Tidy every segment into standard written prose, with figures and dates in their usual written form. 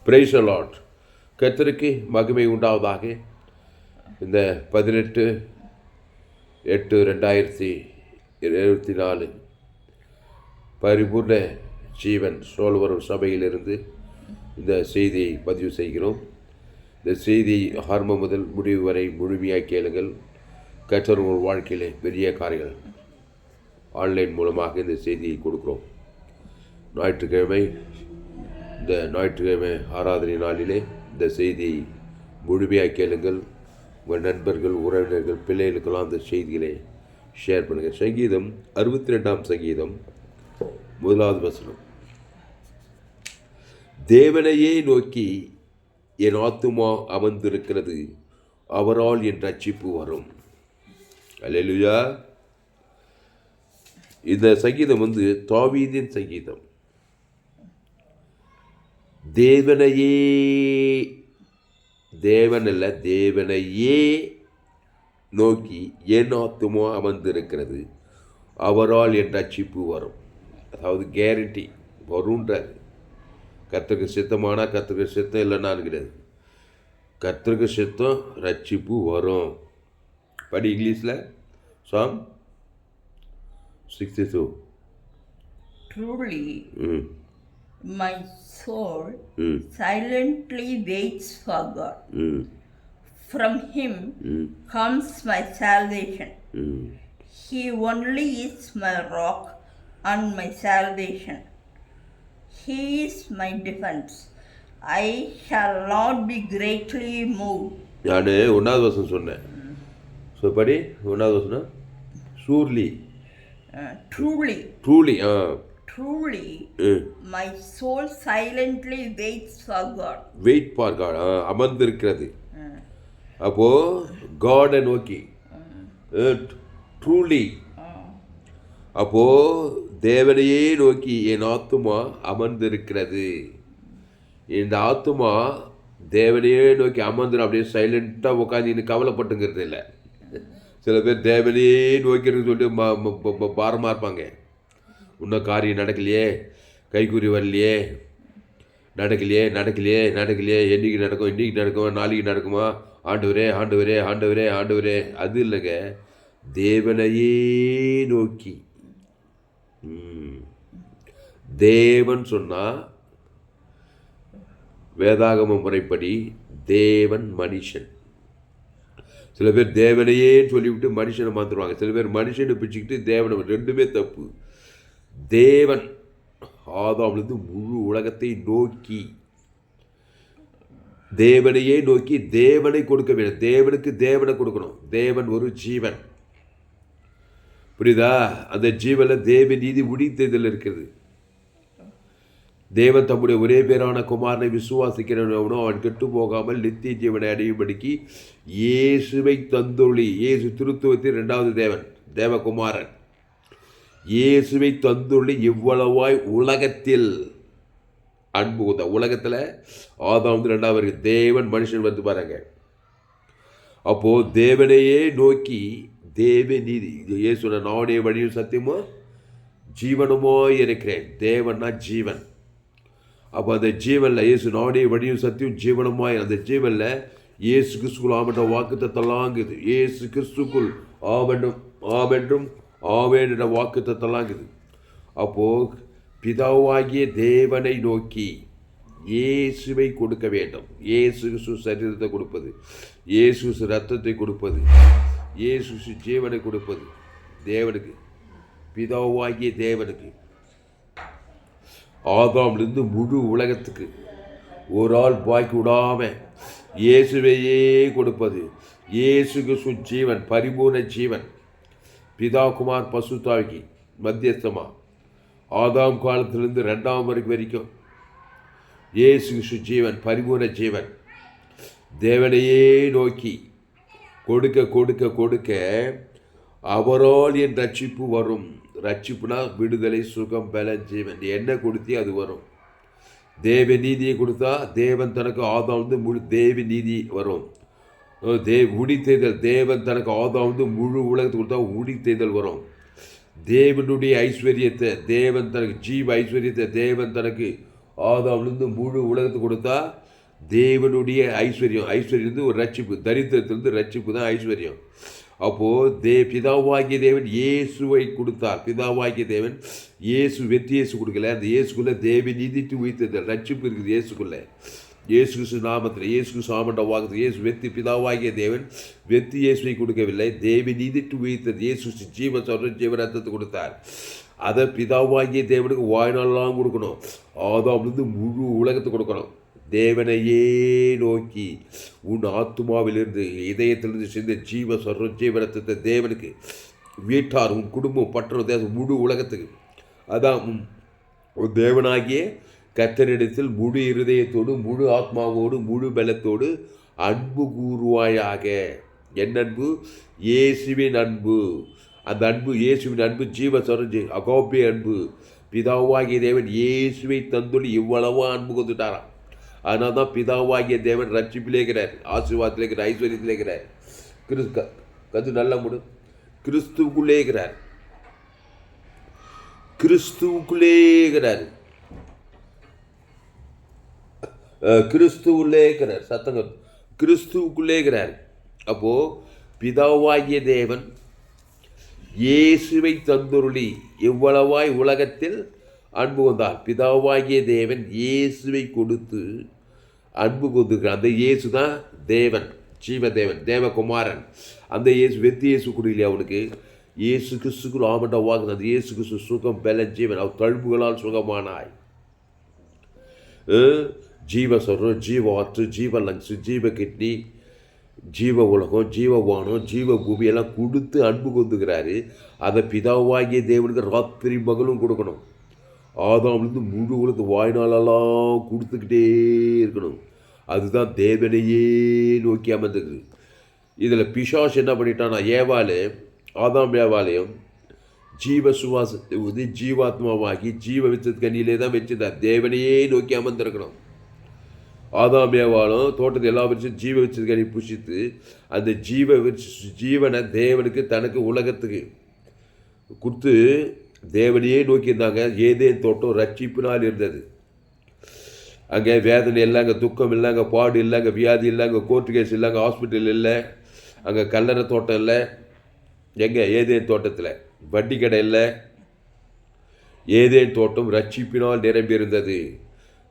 Praise the Lord. கர்த்தருக்கு மகிமை உண்டாவதாக. இந்த 18/8/2024 பரிபூர்ண ஜீவன் சோல்வரும் சபையிலிருந்து இந்த செய்தியை பதிவு செய்கிறோம். இந்த செய்தி ஆரம்பம் முதல் முடிவு வரை முழுமையாக கேளுங்கள். கர்த்தர் உங்கள் வாழ்க்கையிலே பெரிய காரியங்கள் ஆன்லைன் மூலமாக இந்த செய்தியை கொடுக்குறோம். இந்த ஞாயிற்றுக்கிழமை ஆராதனை நாளிலே இந்த செய்தியை முழுமையாக கேளுங்கள். உங்கள் நண்பர்கள், உறவினர்கள், பிள்ளைகளுக்கெல்லாம் அந்த செய்திகளை ஷேர் பண்ணுங்கள். சங்கீதம் 62ஆம் சங்கீதம் 1வது வசனம். தேவனையே நோக்கி என் ஆத்துமா அமர்ந்திருக்கிறது, அவரால் என் ரட்சிப்பு வரும். அல்லேலூயா. இந்த சங்கீதம் தாவீதின் சங்கீதம். தேவனையே நோக்கி என் ஆத்துமா அமர்ந்திருக்கிறது, அவரால் என் ரட்சிப்பு வரும். அதாவது கேரண்டி வருன்றார். கர்த்தருக்கு சித்தமானால் கர்த்தருக்கு சித்தம் இல்லைன்னான்னு கிடையாது. கர்த்தருக்கு சித்தம், ரட்சிப்பு வரும். படி இங்கிலீஷில். சாம் 62. Truly, my soul silently waits for God. From Him comes my salvation. He only is my rock and my salvation. He is my defense. I shall not be greatly moved. நான் 1வது வசனம் சொன்னேன். ஸோ படி 1வது வசனம். Truly, my soul silently waits for God. Wait for God. அமர்ந்திருக்கிறது. அப்போ காடை நோக்கி ட்ரூலி. அப்போ தேவனையே நோக்கி என் ஆத்துமா அமர்ந்திருக்கிறது. இந்த ஆத்துமா தேவனையே நோக்கி அமர்ந்து அப்படியே சைலண்ட்டாக உட்காந்து இன்னும் கவலைப்பட்டுங்கிறது இல்லை. சில பேர் தேவனையே நோக்கிறதுன்னு சொல்லிட்டு பாரமாக இருப்பாங்க. இன்னும் காரியம் நடக்கலையே, கைக்கூறி வரலையே, நடக்கலையே, என்றைக்கு நடக்கும், நாளைக்கு நடக்குமா, ஆண்டவரே. அது இல்லைங்க. தேவனையே நோக்கி. தேவன் சொன்னால் வேதாகம முறைப்படி தேவன் மனுஷன். சில பேர் தேவனையே சொல்லிவிட்டு மனுஷனை மாற்றுருவாங்க. சில பேர் மனுஷனை பிடிச்சிக்கிட்டு தேவனை, ரெண்டுமே தப்பு. தேவன் ஆதாமிலிருந்து முழு உலகத்தை நோக்கி, தேவனையே நோக்கி தேவனை கொடுக்க வேண்டும். தேவனுக்கு தேவனை கொடுக்கணும். தேவன் ஒரு ஜீவன், புரியுதா? அந்த ஜீவனில் தேவ நீதி முடித்ததில் இருக்கிறது. தேவன் தம்முடைய ஒரே பேரான குமாரனை விசுவாசிக்கிறவனோ அவன் கெட்டு போகாமல் நித்திய ஜீவனை அடையும்படிக்கு இயேசுவை தந்துள்ளி. இயேசு திருத்துவத்தின் 2வது தேவகுமாரன். இயேசுவை தந்துள்ளி இவ்வளவாய் உலகத்தில் அன்பு கூர்ந்த. உலகத்தில் ஆதாம் 2வது தேவன் மனுஷன் பாருங்க. அப்போது தேவனையே நோக்கி தேவ நீதி. இயேசு நானே வழியும் சத்தியமோ ஜீவனுமோ இருக்கிறேன். தேவன்னா ஜீவன். அப்போ அந்த ஜீவனில் இயேசு நானே வழியும் சத்தியம் ஜீவனமாய், அந்த ஜீவனில் இயேசு கிறிஸ்துக்குள் ஆமென்ற வாக்குத்தத்தலாங்குது. இயேசு கிறிஸ்துக்குள் ஆமென்றும் ஆவேன் என்ற வாக்குத்தத்தலாங்குது. அப்போது பிதாவாகிய தேவனை நோக்கி இயேசுவை கொடுக்க வேண்டும். இயேசு கிறிஸ்து சரீரத்தை கொடுப்பது, இயேசு கிறிஸ்து ரத்தத்தை கொடுப்பது, இயேசு கிறிஸ்து ஜீவனை கொடுப்பது தேவனுக்கு, பிதாவாகிய தேவனுக்கு. ஆதாமிலிருந்து முழு உலகத்துக்கு ஒரு ஆள் பாக்கி விடாமல் இயேசுவையே கொடுப்பது. இயேசு கிறிஸ்து ஜீவன், பரிபூர்ண ஜீவன். பிதா குமார் பசுத்தாவிக்கு மத்தியஸ்தமாக ஆதாம் காலத்திலிருந்து 2ஆம் வரைக்கும் இயேசு கிறிஸ்து ஜீவன், பரிபூர்ண ஜீவன். தேவனையே நோக்கி கொடுக்க அவரால் என் ரட்சிப்பு வரும். ரட்சிப்புனா விடுதலை, சுகம், பலன், ஜீவன். என்ன கொடுத்தே அது வரும். தேவ நீதியை கொடுத்தா தேவன் தனக்கு ஆதாம் முழு தேவ நீதி வரும். உடித்தேதல். தேவன் தனக்கு ஆதாம் முழு உலகத்துக்கு கொடுத்தா உடித்தேதல் வரும். தேவனுடைய ஐஸ்வர்யத்தை தேவன் தனக்கு, ஜீவ ஐஸ்வர்யத்தை தேவன் தனக்கு ஆதாம்லேருந்து முழு உலகத்துக்கு கொடுத்தா தேவனுடைய ஐஸ்வர்யம். ஐஸ்வர்யம் வந்து ஒரு ரட்சிப்பு, தரித்திரத்திலிருந்து ரட்சிப்பு தான் ஐஸ்வர்யம். அப்போது பிதாவாகிய தேவன் இயேசுவை கொடுத்தார். பிதாவாகிய தேவன் வெற்றி இயேசு கொடுக்கல. அந்த இயேசுக்குள்ளே தேவ நீதிட்டு உயிர்த்தது ரட்சிப்பு இருக்குது. இயேசுக்குள்ளே இயேசு கிறிஸ்து நாமத்தில் இயேசு கிறிஸ்து ஆமண்ட வாக்குறது இயேசு வெற்றி பிதாவாகிய தேவன் வெற்றி இயேசுவை கொடுக்கவில்லை, தேவ நீதிட்டு உயிர்த்தது. இயேசு ஜீவரத்தத்தை கொடுத்தார். அதை பிதாவாகிய தேவனுக்கு வாழ்நாளெல்லாம் கொடுக்கணும். ஆதாம்லேருந்து முழு உலகத்தை கொடுக்கணும். தேவனையே நோக்கி உன் ஆத்மாவிலிருந்து இதயத்திலிருந்து சேர்ந்த ஜீவரத்தத்தை தேவனுக்கு வீட்டார், உன் குடும்பம், பட்டணம், தேசம், முழு உலகத்துக்கு. அதான் தேவனாகிய கர்த்தரிடத்தில் முழு இருதயத்தோடு முழு ஆத்மாவோடு முழு பலத்தோடு அன்பு கூறுவாயாக. என் அன்பு? இயேசுவின் அன்பு. அந்த அன்பு இயேசுவின் அன்பு அகோபே அன்பு. பிதாவாகிய தேவன் இயேசுவை தந்துள்ளி இவ்வளவா அன்பு கொண்டுட்டாராம். அதனால தான் பிதாவாகிய தேவன் ரட்சிப்பிலே இருக்கிறார், ஆசீர்வாதத்திலே இருக்கிறார், ஐஸ்வர்யத்திலே இருக்கிறார். கது நல்லா முடு கிறிஸ்துவுக்குள்ளே இருக்கிறார். கிறிஸ்துவுக்குள்ளே இருக்கிறார். கிறிஸ்துவுள்ளே இருக்கிறார். சத்தங்கள் கிறிஸ்துவுக்குள்ளே இருக்கிறார். அப்போது பிதாவாகிய தேவன் இயேசுவை தந்துருளி எவ்வளவாய் உலகத்தில் அன்பு கொண்டார். பிதாவாகிய தேவன் இயேசுவை கொடுத்து அன்பு கொண்டிருக்கிறார். அந்த இயேசு தான் தேவன், ஜீவதேவன், தேவகுமாரன். அந்த இயேசு வெற்றி இயேசு கொடுக்கலையா அவனுக்கு? இயேசு கிறிஸ்துக்கு ஆமண்ட வாக்கு. அந்த இயேசு கிறிஸ்து சுகம் பலன் ஜீவன். அவர் தழும்புகளால் சுகமானாய். ஜீவ சொல்கிறோம், ஜீவ ஆற்று, ஜீவ லங்ஸு, ஜீவ கிட்னி, ஜீவ உலகம், ஜீவவானம், ஜீவ பூமியெல்லாம் கொடுத்து அன்பு கொண்டுக்கிறாரு. அதை பிதாவாகிய தேவனுக்கு ராத்திரி மகளும் கொடுக்கணும். ஆதாம்லேருந்து முழு உலகத்து வாய்நாளெல்லாம் கொடுத்துக்கிட்டே இருக்கணும். அதுதான் தேவனையே நோக்கி அமர்ந்துக்குது. இதில் பிசாசு என்ன பண்ணிட்டான்னா, ஆதாம் ஏவாலையும் ஜீவ சுவாசத்தை ஊதி ஜீவாத்மாவாகி ஜீவ விச்சத்து கண்ணியிலே தான் வச்சுருந்தார். தேவனையே நோக்கி அமர்ந்திருக்கணும். ஆதாம் ஏவாலும் தோட்டத்தை எல்லா வச்சும் ஜீவ விச்சத்து கனி புஷித்து அந்த ஜீவனை தேவனுக்கு தனக்கு உலகத்துக்கு கொடுத்து தேவனையே நோக்கியிருந்தாங்க. ஏதேன் தோட்டம் ரட்சிப்பினால் இருந்தது. அங்கே வேதனை இல்லை, அங்கே துக்கம் இல்லை, அங்கே பாடு இல்லை, அங்கே வியாதி இல்லை, அங்கே கோர்ட்டு கேஸ் இல்லை, அங்கே ஹாஸ்பிட்டல் இல்லை, அங்கே கல்லறை தோட்டம் இல்லை. எங்கே? ஏதேன் தோட்டத்தில். வட்டி கடை இல்லை. ஏதேன் தோட்டம் ரட்சிப்பினால் நிரம்பியிருந்தது.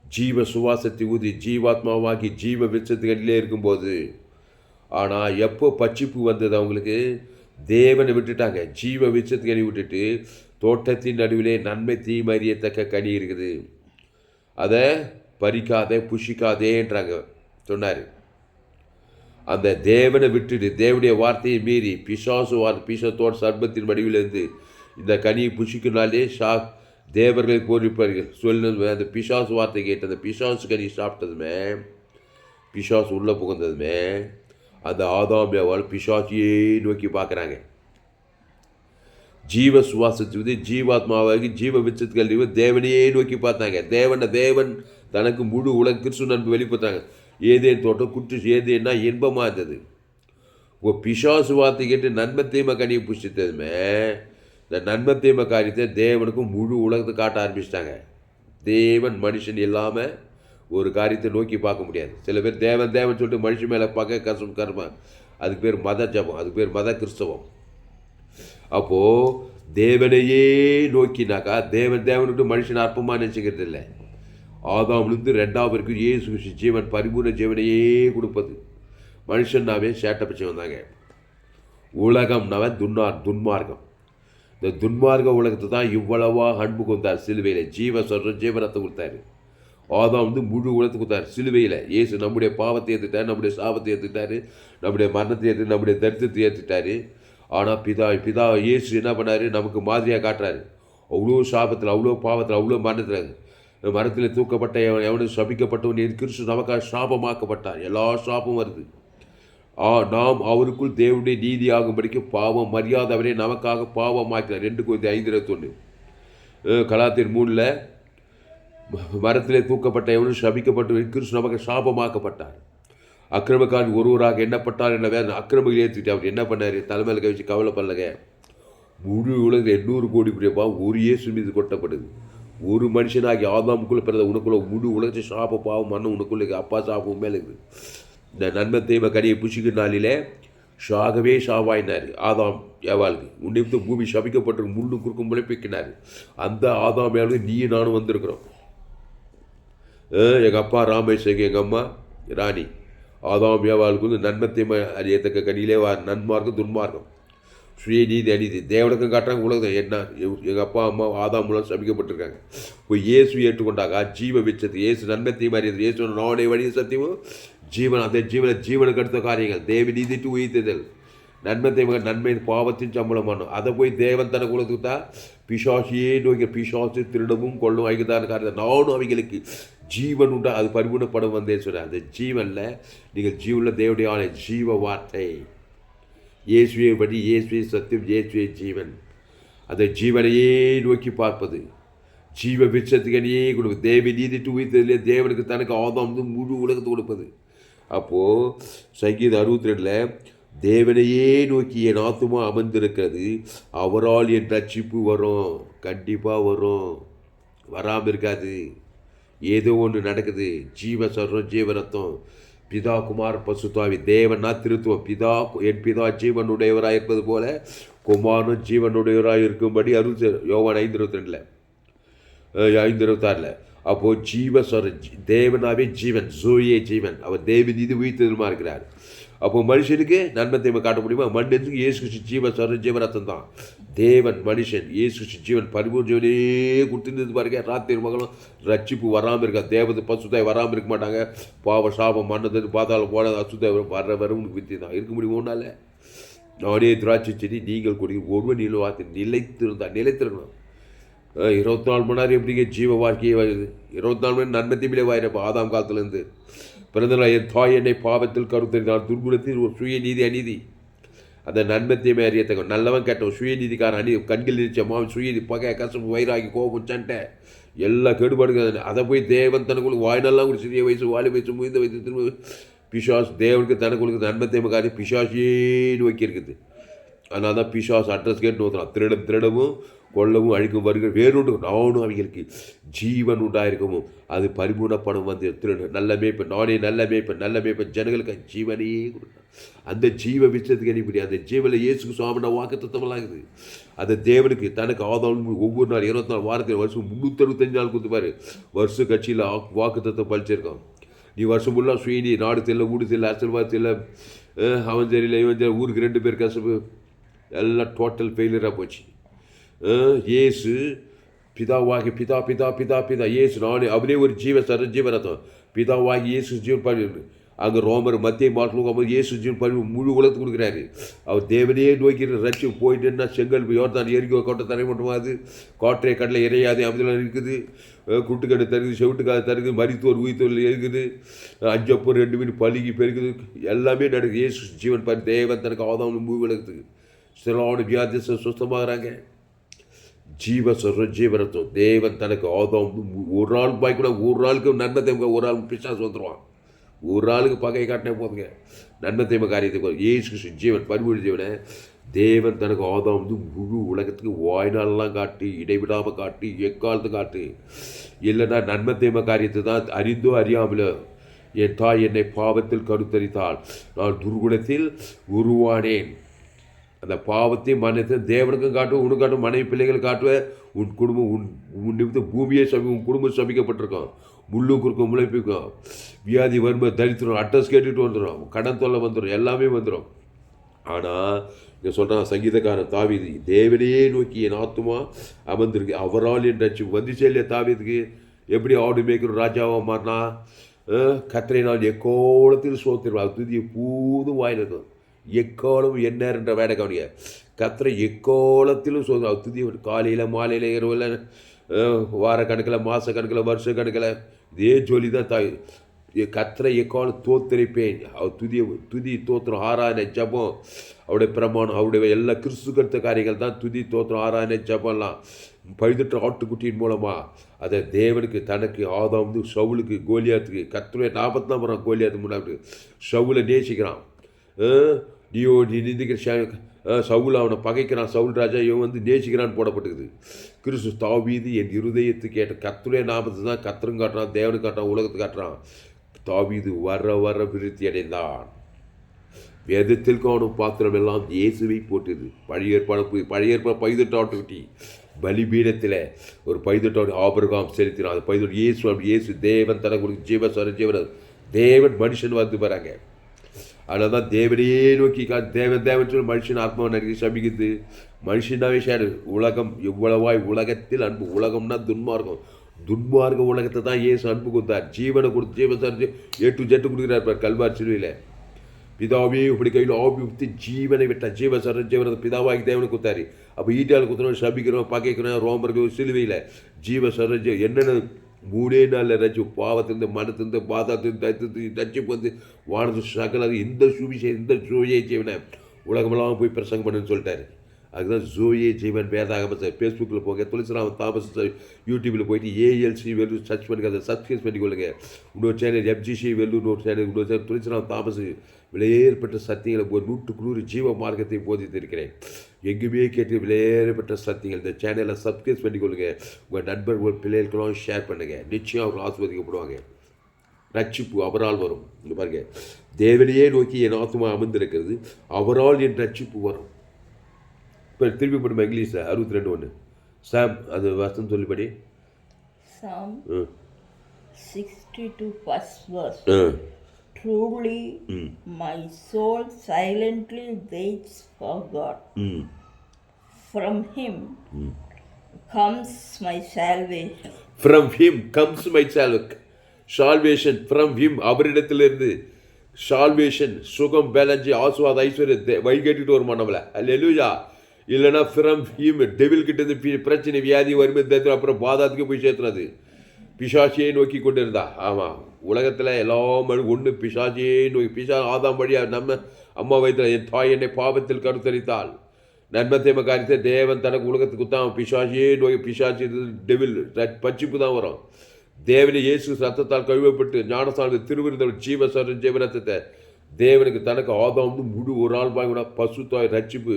ஜீவ சுவாசத்தை ஊதி ஜீவாத்மாவாகி ஜீவ விருட்சத்துகளிலே இருக்கும்போது. ஆனால் எப்போ பட்சிப்பு வந்தது அவங்களுக்கு? தேவனை விட்டுட்டாங்க. ஜீவ விருட்சத்துக்கனி விட்டுட்டு தோட்டத்தின் நடுவிலே நன்மை தீமறியத்தக்க கனி இருக்குது, அதை பறிக்காதே புஷிக்காதேன்றாங்க சொன்னார். அந்த தேவனை விட்டுட்டு தேவனுடைய வார்த்தையை மீறி பிசாசத்தோட சர்பத்தின் வடிவிலிருந்து இந்த கனியை புஷிக்கினாலே தேவர்கள் கோரிப்பார்கள் சொல்ல. அந்த பிசாசு வார்த்தை கேட்டு அந்த பிசாசு கனி சாப்பிட்டதுமே, பிசாசு உள்ளே புகுந்ததுமே, அந்த ஆதாம் ஏவாள் பிசாசியே நோக்கி பார்க்குறாங்க. ஜீவ சுவாசத்து ஜீவாத்மாவாகி ஜீவ விச்சத்துக்கள் தேவனையே நோக்கி பார்த்தாங்க. தேவன் தனக்கு முழு உலக கிறிஸ்து நண்பு வெளிப்படுத்தாங்க. ஏதேன் தோட்டம் குற்று ஏதேன்னா இன்பமாக இருந்தது. பிசாசு வார்த்தை கேட்டு நன்மை தீமை கனியை புஷித்ததுமே, இந்த நன்மை தீமை காரியத்தை தேவனுக்கும் முழு உலகத்தை காட்ட ஆரம்பிச்சிட்டாங்க. தேவன் மனுஷன் இல்லாமல் ஒரு காரியத்தை நோக்கி பார்க்க முடியாது. சில பேர் தேவன் சொல்லிட்டு மனுஷன் மேலே பார்க்க கர்மம். அதுக்கு பேர் மத ஜபம், அதுக்கு பேர் மத கிறிஸ்தவம். அப்போது தேவனையே நோக்கினாக்கா தேவனுக்கு மனுஷன் அற்பமாக நினச்சிக்கிறது இல்லை. ஆதாம்லேருந்து 2வது வரைக்கும் இயேசு ஜீவன் பரிபூர்ண ஜீவனையே கொடுப்பது. மனுஷன்னாவே சேட்டை பற்றி வந்தாங்க. உலகம்னாவே துன்மார்க்கம். இந்த துன்மார்க்க உலகத்தை தான் இவ்வளவா அன்பு கொண்டார். சிலுவையில் ஜீவரத்தை கொடுத்தாரு. ஆதாம் முழு உலகத்தை கொடுத்தார் சிலுவையில். இயேசு நம்முடைய பாவத்தை ஏற்றுட்டார், நம்முடைய சாபத்தை ஏற்றுட்டார், நம்முடைய மரணத்தை ஏற்று, நம்முடைய தரித்திரத்தை ஏற்றுட்டார். ஆனால் பிதா இயேசு என்ன பண்ணார்? நமக்கு மாதிரியாக காட்டுறாரு. அவ்வளோ சாபத்தில், அவ்வளோ பாவத்தில், அவ்வளோ மரத்தில் தூக்கப்பட்ட எவனும் சபிக்கப்பட்டவன் கிறிஸ்து நமக்காக சாபமாக்கப்பட்டார். எல்லா சாபமும் வருது. நாம் அவருக்குள் தேவனுடைய நீதி ஆகும்படிக்கு பாவம் மரியாதவரே நமக்காக பாவமாக்கிறார். 2 Corinthians 5:21. கலாத்தியர் 3 மரத்திலே தூக்கப்பட்ட எவனும் சபிக்கப்பட்டவன் கிறிஸ்து நமக்கு சாபமாக்கப்பட்டார். அக்கிரமக்காரன் ஒருவராக எண்ணப்பட்டார் என்ற வேறு அக்கிரமிகள் ஏற்றுக்கிட்டு அவர் என்ன பண்ணார்? தலைமையில் கவிச்சு கவலைப்படலங்க. முழு உலகில் 800 கோடி பாவம் ஒரு இயேசு மீது கொட்டப்படுது. ஒரு மனுஷனாகி ஆதாமுக்குள்ளே பிறந்த உனக்குள்ள முழு உலகத்தை சாப்ப பாவம் மண்ணம் உனக்குள்ள அப்பா சாப்பம் மேலே இருக்குது. இந்த நன்மை தீமை கனியை புசிக்கிற நாளிலே சாகவே சாவாயினார் ஆதாம் ஏவாளுக்கு. உன்னை பூமி சபிக்கப்பட்டிருக்கு, முள்ளும் குறுக்கும் முளைப்பிக்கினார். அந்த ஆதாம் ஏவாளுக்கு நீ நானும் வந்திருக்கிறோம். எங்கள் அப்பா ராமேஸ்வரி, எங்கள் அம்மா ராணி. ஆதாம் ஏவாளுக்கு வந்து நன்மை தீமை அறியத்தக்க கனியிலே நன்மார்க்கம் துன்மார்க்கம், சுயநீதி அநீதி தேவனுக்கும் காட்டுறாங்க உலகம். என்ன எங்கள் அப்பா அம்மா ஆதாம் மூலம் சபிக்கப்பட்டிருக்காங்க. இப்போ இயேசு ஏற்றுக்கொண்டாங்க ஜீவ விச்சது. இயேசு நன்மை தீமை அறியது. இயேசு நானே வழி சத்தியமும் ஜீவன். அந்த ஜீவனுக்கு அடுத்த காரியங்கள் தேவ நீதிட்டு உயிர்த்ததல், நன்மை தீமை நன்மை பாவத்தின் சம்பளமானோம். அதை போய் தேவன் தனக்கு உலகத்துக்கு தான் பிசாசியே நோக்கி பிசாசு திருடவும் கொள்ளும் ஐக்குதான காரியம். நானும் அவங்களுக்கு ஜீவன் உண்டா அது பரிபூர்ணப்படும் வந்தேன்னு சொன்னேன். அந்த ஜீவனில் நீங்கள் ஜீவனில் தேவடைய ஆணை ஜீவ வார்த்தை இயேசுவை படி, இயேசுவை சத்தியம், இயேசுவை ஜீவன். அந்த ஜீவனையே நோக்கி பார்ப்பது, ஜீவ விச்சத்துக்கனையே கொடுப்பது, தேவ நீதிட்டு உயிர்த்ததிலே தேவனுக்கு தனக்கு ஆதாம் வந்து முழு உலகத்தை கொடுப்பது. அப்போது சங்கீதம் 62 தேவனையே நோக்கி என் ஆத்துமா அமர்ந்திருக்கிறது, அவரால் என் ரட்சிப்பு வரும். கண்டிப்பாக வரும், வராமல் இருக்காது. ஏதோ ஒன்று நடக்குது. ஜீவ சர்வம் ஜீவரத்தம், பிதா குமார் பசுத்தாவி. தேவனா திருத்துவம். என் பிதா ஜீவனுடையவராக இருப்பது போல குமாரனும் ஜீவனுடையவராக இருக்கும்படி அருள் யோவான் 5:22 5:26. அப்போது ஜீவஸ்வர தேவனாவே ஜீவன், ஜோயே ஜீவன். அவர் தேவ நீதி உயிர்த்ததுமா இருக்கிறார். அப்போது மனுஷனுக்கு நன்மை தீமை காட்ட முடியுமா? மண்ணுக்கு இயேசு கிறிஸ்து ஜீவஸ்வர ஜீவரத்தம் தான். தேவன் மனுஷன் இயேசு கிறிஸ்து ஜீவன் பரிபூர்ண ஜீவனே கொடுத்துருந்தது பாருங்க. ராத்திரி மகளும் ரட்சிப்பு வராமல் இருக்கா. தேவதை பசுத்தாய் வராமல் இருக்க மாட்டாங்க. பாவ சாபம் மன்னது பார்த்தாலும் போன அசுத்தாய் வரவனுக்கு வித்தி தான் இருக்க முடியும். ஒன்றால் நானே திராட்சை செடி நீங்கள் கொடி ஒருவன் நிலவாத்தி நிலைத்திருக்கணும். 24 மணி நேரம் எப்படிங்க ஜீவ வாழ்க்கையே வருது? 24 மணி நேரம் நன்மை தீமையிலே வாயிறப்போ ஆதாம் காலத்துலேருந்து பிறந்தநாள் என் தாய் என்னை பாவத்தில் கருத்தறினார். துர்குணத்தில் ஒரு சுயநீதி அநீதி. அந்த நன்மை தீமை அறியத்தக்க நல்லவன் கேட்டவன் சுயநீதிக்காரன் கண்கள் நிச்சயமா சுயநீதி பகை கசப்பு வைராகி கோபம் சண்டை எல்லாம் கெடுபாடுங்க. அதை போய் தேவன் தனக்குள்ள வாய்நெல்லாம் கூட சிறிய வயசு வாலி வயசு முயந்த வயசு திரும்ப பிசாஸ் தேவனுக்கு தனக்குள்ள நன்மை தீமை காரியம் பிசாசே நோக்கி இருக்குது. அதனால தான் பிசாஸ் அட்ரஸ் கேட்டு நோக்கலாம். திருடவும் கொள்ளவும் அழிக்கும் வருகிற வேறொன்று நானும் அவங்களுக்கு ஜீவன் உண்டாயிருக்கவும் அது பரிபூர்ணப்படும் வந்து திருடு நல்ல மேய்ப்பன். நானே நல்ல மேய்ப்பன் ஜனங்களுக்கு ஜீவனையே கொடுத்தேன். அந்த ஜீவ விச்சத்துக்கு அனுப்பி அந்த ஜீவனில் இயேசுக்கு சுவாமினா வாக்கு தத்துவமாகுது. அந்த தேவனுக்கு தனக்கு ஆதாம் ஒவ்வொரு நாள் 24 வாரத்தில் வருஷம் 365 நாள் கொடுத்துப்பாரு. வருஷ கட்சியில் வாக்கு தத்துவம் பழிச்சிருக்கான். நீ வருஷம் ஃபுல்லாக சுயநீ நாடு தெரியல வீடு தெரியல அரசியல்வாதி தெரியல அவன் தெரியல இவன் தெரியல ஊருக்கு 2 பேர் கசப்பு எல்லாம் டோட்டல் ஃபெயிலியராக போச்சு. இயேசு பிதாவாகி பிதா பிதா பிதா பிதா இயேசு நானே அவரே ஒரு ஜீவரத்தம். பிதாவாகி இயேசு ஜீவன் பண்ணி அங்கே ரோமர் மத்திய மாற்றம் இயேசு ஜீவன் பண்ணி முழு உலகத்து கொடுக்குறாரு. அவர் தேவனையே நோக்கிற ரட்சி போயிட்டுன்னா செங்கல் யோர்தான் எரிக்கோ கோட்டை தரை மட்டுமாது கோட்டை கடலை இறையாது அப்படிலாம் இருக்குது. குட்டுக்கடை தருகுது, செவிட்டுக்காது தருகுது, மரித்தோர் உயிர்த்தோர் இருக்குது, 5 அப்போ 2 மீன் பழுகி பெருக்குது. எல்லாமே நடக்குது. இயேசு ஜீவன் பண்ணி தேவன் தனக்கு ஆதாம் முழு உலகத்துக்கு சிலான வியாதி சுத்தமாகறாங்க. ஜீவ சொல்ற ஜீவரத்தம் தேவன் தனக்கு ஆதாம் ஒரு ஆள் பாய் கூட ஒரு ஆளுக்கு நன்மை தேவை. ஒரு ஆள் பிசாசு வந்துடுவான். ஒரு ஆளுக்கு பகை காட்டினே போதுங்க. நன்மை தேவை காரியத்துக்கு இயேசு கிறிஸ்து ஜீவன் பரிபூர்ண ஜீவனை தேவன் தனக்கு ஆதாம் வந்து முழு உலகத்துக்கு வாய்நாளெலாம் காட்டி இடைவிடாமல் காட்டி எக்காலத்து காட்டு. இல்லைன்னா நன்மை தேவை காரியத்தை தான் அறிந்தோ அறியாமலோ என் தாய் என்னை பாவத்தில் கருத்தரித்தாள், நான் துர்குணத்தில் உருவானேன். அந்த பாவத்தையும் மனத்தையும் தேவனுக்கும் காட்டுவேன், உனக்கு காட்டும், மனைவி பிள்ளைகள் காட்டுவேன். உன் குடும்பம் உன் நிமித்தம் பூமியே உன் குடும்பம் சபிக்கப்பட்டிருக்கோம். முள்ளும் குறுக்கும் முளைப்பிக்கும், வியாதி வறுமை தரித்திரம் அட்ரஸ் கேட்டுட்டு வந்துடும், கடன் தொல்லை வந்துடும், எல்லாமே வந்துடும். ஆனால் இங்கே சொல்கிறான் சங்கீதக்காரன் தாவீது தேவனையே நோக்கி என் ஆத்துமா அமர்ந்திருக்கு, அவரால் என் ரட்சி வந்துச்சே இல்லையா? தாவீதுக்கு எப்படி ஆடு மேய்க்கிற ராஜாவாக மாறினா? கத்திரை நான் எக்கோளத்தில் சோத்திருவான், துதிய பூதும் வாயில் இருக்கும். எக்காலம் என்ற வேடை கவனிய கத்திரை எக்கோளத்திலும் துதி காலையில் மாலையில் இரவில் வார கணக்கில் மாத கணக்கில் வருஷ கணக்கில் இதே ஜோலி தான் தாய். கத்திரை எக்காலம் தோத்தரிப்பேன். அவர் துதி தோத்திரம் ஆராதனை ஜபம் அவருடைய பிரமாணம் அவருடைய எல்லா கிறிஸ்து கருத்த காரியங்கள் தான் துதி தோத்திரம் ஆராதனை ஜபம்லாம் பழுதுற்ற ஆட்டுக்குட்டியின் மூலமாக அதை தேவனுக்கு தனக்கு ஆதாம் வந்து சவுலுக்கு கோலியாத்துக்கு கத்திரை 40 முறை கோலியாத்து முன்னாடி சவுலை நேசிக்கிறான். நீ நிந்திக்கிற சவுல் அவனை பகைக்கிறான், சவுல் ராஜா இவன் வந்து நேசிக்கிறான்னு போடப்பட்டுக்குது. கிறிஸ்து தாவீது என் இருதயத்துக்கு கேட்ட கர்த்தருடைய நாமத்தை தான் கர்த்தரும் காட்டுறான், தேவனும் காட்டுறான், உலகத்துக்கு காட்டுறான். தாவீது வர வர விருத்தி அடைந்தான். வேதத்தில் காணும் பாத்திரம் எல்லாம் இயேசுவை போட்டுது. பழைய ஏற்பாடு பைதட்டாட்டுக்குட்டி பலிபீடத்தில் ஒரு பைதட்டாட்டு ஆபிரகாம் செலுத்தினான். அது பைதட்டு இயேசு தேவன் தனக்கு ஜீவன் தேவன் மனுஷன் வந்து வராங்க. அதனால தான் தேவனையே நோக்கி தேவன் சொல்லி மனுஷன் ஆத்மாவை நடிக்க சபிக்குது. மனுஷனாவே ஷேரு உலகம் எவ்வளவாய் உலகத்தில் அன்பு. உலகம்னா துன்மார்க்கம் உலகத்தை தான் இயேசு அன்பு கொடுத்தார். ஜீவனை கொடுத்து ஜீவன் A to Z கொடுக்குறார் கல்வார் சிலுவையில். பிதாவே இப்படி கையில் ஆவி ஊற்றி ஜீவனை விட்டார். ஜீவனை பிதாவாகி தேவனை கொடுத்தாரு. அப்போ ஈட்டால் குத்துறோம், சபிக்கிறோம், பகைக்கிறோம், ரோமர்கள் சிலுவையில் என்னென்ன 3 நாளில் ரச்சு பாவத்திலிருந்து மனத்திலிருந்து பாதத்திலிருந்து ரட்சிப்பு வந்து வானது சகல இந்த ஜோயே ஜீவனை உலகமெல்லாம் போய் பிரசங்கம் பண்ணுன்னு சொல்லிட்டாரு. அதுதான் ஜோயே ஜீவன் வேதாகம ஃபேஸ்புக்கில் போங்க, துளசிராம தாமஸ் யூடியூப்பில் போயிட்டு ALC வெல்லூர் சர்ச் பண்ணுங்க, அதை சப்ஸ்கிரைப் பண்ணிக்கொள்ளுங்க. இன்னொரு சேனல் FGC வெல்லூர், இன்னொரு சேனல் துளசிராம தாமஸ் விலையேற்பட்ட சத்தியங்களை 100% ஜீவ மார்க்கத்தை போதித்திருக்கிறேன். எங்குமே கேட்டு விலையேறப்பட்ட சத்தியங்கள். இந்த சேனலை சப்ஸ்கிரைப் பண்ணிக்கொள்ளுங்க. உங்கள் நண்பர்கள் பிள்ளைகளுக்கெல்லாம் ஷேர் பண்ணுங்கள். நிச்சயம் அவர்கள் ஆஸ்வதிக்கப்படுவாங்க. ரட்சிப்பு அவரால் வரும். இங்கே பாருங்க, தேவனையே நோக்கி என் ஆத்மா அமர்ந்திருக்கிறது, அவரால் என் ரட்சிப்பு வரும். இப்போ திருப்பி போடுமா இங்கிலீஷில் 62:1 சாம் அது வசனம் சொல்லிப்படி. Psalm 62 first verse. Truly my soul silently waits for God. From him comes my salvation. From him comes my salvation. From him அவரிடத்திலிருந்து சால்வேஷன், சுகம், பேலன்ஸ், ஆசுவாத, ஐஸ்வர்யத்தை வழிகட்டிட்டு வருமா நம்மள. அல்லேலூயா. இல்லைன்னா ஃப்ரம் ஹிம் டெவில் கிட்டேருந்து பிரச்சனை, வியாதி, வறுமை, தரித்திரம், அப்புறம் பாதாத்துக்கு போய் சேர்த்துனது. பிசாசியை நோக்கி கொண்டு இருந்தா. ஆமாம், உலகத்தில் எல்லா ஒன்று பிசாசியை நோக்கி. ஆதாம் வழியாக நம்ம அம்மா வயிற்றில் என் தாய் என்னை பாவத்தில் கருத்தரித்தாள். நன்மை தேம காரியத்தை தேவன் தனக்கு உலகத்துக்கு தான். பிசாசியே நோக்கி பிசாசி டெவில் பச்சிப்பு தான் வரும். தேவனை இயேசு சத்தத்தால் கழுவப்பட்டு ஞானஸ்தானத்தில் திருவிருந்தவர் ஜீவரத்தத்தை தேவனுக்கு தனக்கு ஆதாம்னு முழு ஒரு ஆள் வாங்கினா பசுத்தாய் ரட்சிப்பு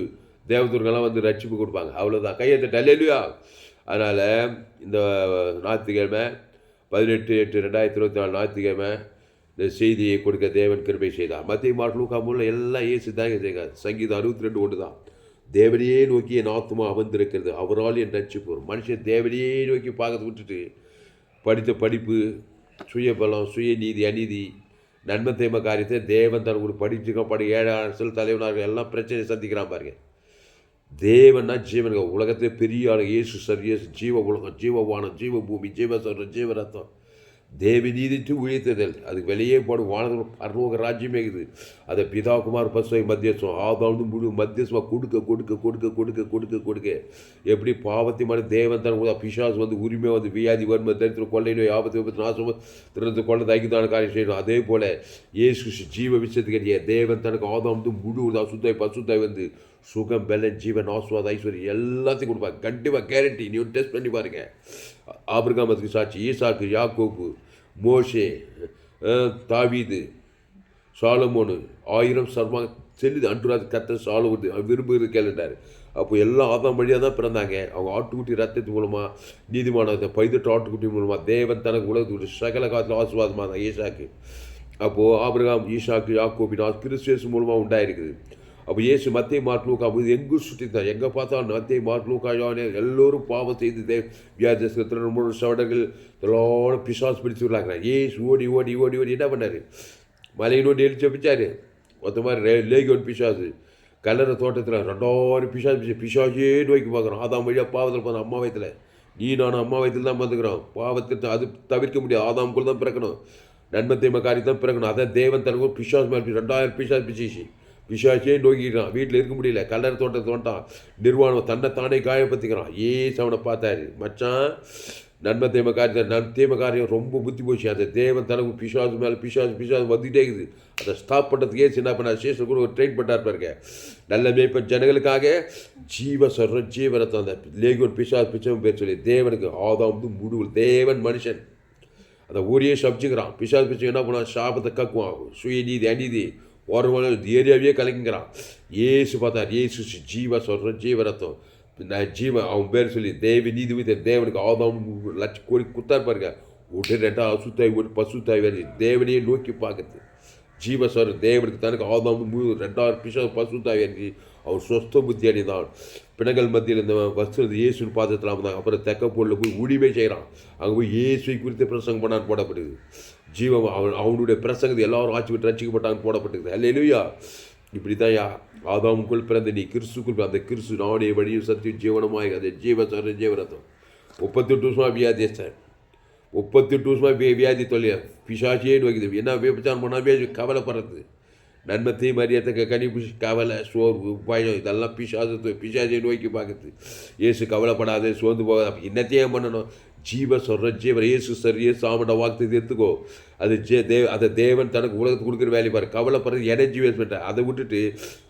தேவதூர்களெல்லாம் வந்து ரட்சிப்பு கொடுப்பாங்க. அவ்வளோதான். கையெழுத்து அல்லேலூயா. அதனால் இந்த ஞாயிற்றுக்கிழமை 18/8/2024 ஞாயிற்றுக்கிழமை இந்த செய்தியை கொடுக்க தேவன் கிருபை செய்தார். மத்திய மார்க் லூக்கா மூலம் எல்லாம் இயேசு தாங்க செய்யுங்க. சங்கீதம் 62:1 தான். தேவனையே நோக்கி என் ஆத்மா அமர்ந்திருக்கிறது, அவரால் என் ரட்சிப்பு வரும். மனுஷன் தேவனையே நோக்கி பார்க்கறத விட்டுட்டு படித்த படிப்பு, சுயபலம், சுயநீதி, அநீதி, நன்மை தேம காரியத்தை தேவன் தனக்கு படிச்சுக்க ஏழை அரசியல் தலைவனார்கள் எல்லாம் பிரச்சனை சந்திக்கிறான் பாருங்க. தேவன்னா ஜீவனுங்க. உலகத்திலே பெரிய ஆள் இயேசு சார். இயேசு ஜீவ உலகம், ஜீவவானம், ஜீவபூமி, ஜீவசரம், ஜீவரத்தம், தேவி நீதிட்டு உயர்த்துதல். அதுக்கு வெளியே போடும் வானத்தில் பரலோக ராஜ்யமே இருக்குது. அதை பிதாகுமார் பசுவை மத்தியஸ்வம் ஆதாவது முழு மத்தியஸ்வம் கொடுக்க கொடுக்க கொடுக்க கொடுக்க கொடுக்க கொடுக்க எப்படி பாவத்தை மாதிரி தேவன் தன் பிசாசு வந்து உரிமை வந்து வியாதி வறுமை தரித்திரம் கொள்ளை நோய் ஆபத்து விபத்து நாசம் திறந்து கொள்ள ஐக்கியத்தான காரியம் செய்யணும். அதே போல் இயேசு ஜீவ விஷயத்துக்கு தேவன் தனக்கு ஆதாம் முழு அசுத்தாய் பசுத்தாய் வந்து சுகம், பலன், ஜீவன், ஆசுவாத, ஐஸ்வர்யம் எல்லாத்தையும் கொடுப்பாங்க. கண்டிப்பாக கேரண்டி. நீ டெஸ்ட் பண்ணி பாருங்கள். ஆபிரகாமத்துக்கு சாட்சி ஈசாக்கு, யாக்கோப்பு, மோஷே, தாவீது, சாலமோனு 1000 சர்மா செல்லுது. அன்றுராது கத்த சாலமோன் விரும்புகிறது கேளுண்டார். அப்போ எல்லாம் ஆதாம் வழியாக தான் பிறந்தாங்க. அவங்க ஆட்டுக்குட்டி ரத்தத்து மூலமாக நீதிமான 18 ஆட்டுக்குட்டி மூலமாக தேவன் தனக்கு உலகத்துக்கு சகல காலத்தில் ஆசுவாதமாக தான் ஈசாக்கு. அப்போது ஆபிரகாம், ஈசாக்கு, யாக்கோபின் கிறிஸ்து மூலமாக உண்டாயிருக்குது. அப்போ இயேசு மத்திய மார்க் லூக்கா எங்கும் சுற்றித்தான். எங்கே பார்த்தாலும் மத்திய மார்க் லூக்கா எல்லோரும் பாவம் செய்து வியாதிகள், சவடர்கள் எல்லோரும் பிசாசு பிடிச்சி விடலாங்க. ஏசு ஓடி ஓடி ஓடி ஓடி என்ன பண்ணார்? மலையை நோண்டி எழுச்சி வச்சார். மொத்த மாதிரி லேகியோன் பிசாசு கல்லறை தோட்டத்தில் 2000 பிசாசே நோய்க்கு பார்க்குறோம். ஆதாம் வழியாக பாவத்தில் போதும். அம்மா வயத்தில் நீ நானும் அம்மா வயத்தில் தான் வந்துக்கிறோம். பாவத்தை அது தவிர்க்க முடியாது. ஆதாமுக்குள்ள தான் பிறக்கணும். நன்மை தீமை காரியம் தான் பிறக்கணும். அதை தேவன் தனக்கு பிசாசு மேலே 2000 பிசாசு பிச்சிச்சு. பிசாசே நோக்கிக்கிறான். வீட்டில் இருக்க முடியல. கல்லறை தோட்டத்தை வந்துட்டான். நிர்வாணம் தன்னை தானே காயப்படுத்திக்கிறான். அவனை பார்த்தாரு. மச்சான் நன்மை தீமை காரியத்தை தீமை காரியம் ரொம்ப புத்தி போச்சு. அந்த தேவன் தனக்கு பிசாசு மேலே பிசாசு வந்துகிட்டே இருக்குது. அதை ஸ்டாப் பண்ணுறதுக்கே சின்ன பண்ண சேஷன் கூட ஒரு ட்ரெயின் பண்ணார் பாருங்க. நல்ல மேய்ப்ப ஜனங்களுக்காக ஜீவரத்தம் அந்த லேகியோன் பிசாசு பேர் சொல்லி தேவனுக்கு ஆதாம் முழு தேவன் மனுஷன் அந்த ஊரையே சபிச்சுக்கிறான். பிசாசு என்ன பண்ணான்? சாபத்தை கக்குவான். சுயநீதி, அநீதி, ஓரமான ஏரியாவே கலங்கிங்கிறான். ஏசு பார்த்தார். ஏசு ஜீவ சொல்கிறேன், ஜீவரத்தம் நான் ஜீவன் அவன் பேர் சொல்லி தேவி நீதி தேவனுக்கு ஆதாம் லட்சம் கோடி குத்தார் பாருங்க. உடனே ரெண்டாவது அசுத்தாய் ஒரு பசுத்தாய் வேறு தேவனையே நோக்கி பார்க்குறது. ஜீவ சொல்ற தேவனுக்கு தனக்கு ஆதாம் 2000 பிசாசு பசுத்தாய் வேறு அவர் சொஸ்த புத்தி அடைந்தான். பிணங்கள் மத்தியில் இந்த வஸ்து இயேசுன்னு பாதத்தில் தான். அப்புறம் தெக்க பொருளில் போய் உரிமை செய்கிறான். அங்கே போய் இயேசுவை குறித்து பிரசங்கம் பண்ணான்னு போடப்படுது. ஜீவம் அவனுடைய பிரசங்கத்தை எல்லாரும் ஆட்சி விட்டு ரசிக்கப்பட்டான்னு போடப்பட்டிருக்குது. அல்லேலூயா. இப்படி தான் ஆதாமுக்குள் பிறந்த நீ கிறிஸ்துக்குள் அந்த கிறிஸ்து நானே வழியும் சத்தியம் ஜீவனமாய் அந்த ஜீவரத்தம் 38 வருஷமாக வியாதியஸ்தன் 38 வருஷமாக வியாதி தொல்லையா பிசாசியே நோக்கிது. என்ன விபச்சாரம் பண்ணால் கவலைப்படுறது நன்மத்தை மரியாதை கனி கவலை சோர்வு பயம் இதெல்லாம் பிசாசியை நோக்கி பார்க்குறது. இயேசு கவலைப்படாது சோர்ந்து போகாது. என்னத்தையே பண்ணணும்? ஜீவ சொல்கிற ஜீவன் இயேசு சார் இயேசு ஆமட வாக்கு எடுத்துக்கோ. அது அதை தேவன் தனக்கு உலகத்துக்கு கொடுக்குற வேலையை பாரு. கவலைப்படுறது எனர்ஜி வேஸ்ட் பண்ணுறேன். அதை விட்டுட்டு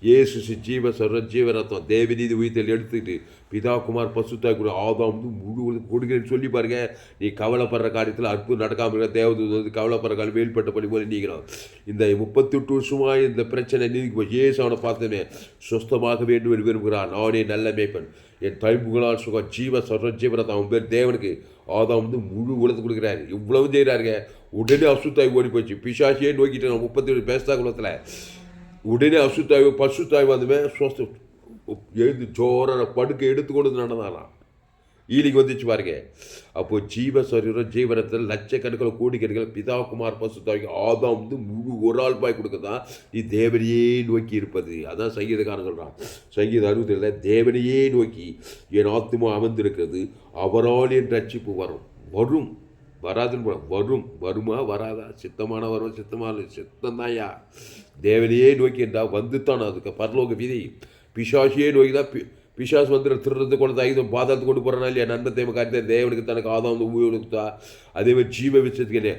இயேசு ஜீவ சொல்கிற ஜீவரத்தம் தேவநீதி உயிர்த்தல் எடுத்துக்கிட்டு பிதா குமார் பசுத்தாய் கூட ஆதாம் முழு கொடுக்குறேன்னு சொல்லி பாருங்க. நீ கவலைப்படுற காரியத்தில் அற்புதம் நடக்காமல் இருக்க தேவதூதன் வந்து கவலைப்படுற காலம் வேல்பட்ட படி போல நீங்கிறான். இந்த 38 வருஷமாக இந்த பிரச்சனை நீங்கி போய் இயேசு அவனை பார்த்தோமே சுஸ்தமாக வேண்டும் என்று விரும்புகிறான். நானே நல்ல மேய்ப்பன் என் தைப்புகளால் சுகம் ஜீவ சொல்கிற ஜீவரத்தை அவன் பேர் தேவனுக்கு ஆதாம் வந்து முழு உலகத்து கொடுக்குறாரு. இவ்வளவு செய்கிறாருங்க. உடனே அசுத்தாய் ஓடி போச்சு. பிசாசியே நோக்கிட்டு 37 பேசா குளத்தில் உடனே அசுத்தாய் பசுத்தாய் வந்துமே சுஸ்த எழுந்து ஜோர படுக்கை எடுத்து கொண்டு நடந்தாலாம். ஈலிக்கு வந்துச்சு பாருங்க. அப்போது ஜீவ சரீரம் ஜீவனத்தில் லட்சக்கணக்கில் கோடிக்கணக்கில் பிதா குமார் பசுத்தாய்க்கு ஆதாம் வந்து முழு ஒரு ஆள் பாய் கொடுக்கதான் நீ தேவனையே நோக்கி இருப்பது. அதான் சங்கீதக்காரன் சொல்கிறான். சங்கீத 60 தேவனையே நோக்கி என் ஆத்துமா அமர்ந்திருக்கிறது அவரால் என் ரட்சிப்பு வரும் வராதுன்னு வருமா வராதா சித்தமான வரும் சித்தமான சித்தம்தான்யா. தேவனையே நோக்கி என்றால் வந்துத்தான் அதுக்கு பரலோக விதி. பிசாசியே நோக்கி தான் பிசாசு வந்து திருறது கொண்டு ஆயுதம் பாதாளத்து கொண்டு போகிறனா இல்லையா? நன்மத்தை காரியத்தை தேவனுக்கு தனக்கு ஆதாம் உபயோகித்தா. அதே மாதிரி ஜீவ விஷயத்துக்கு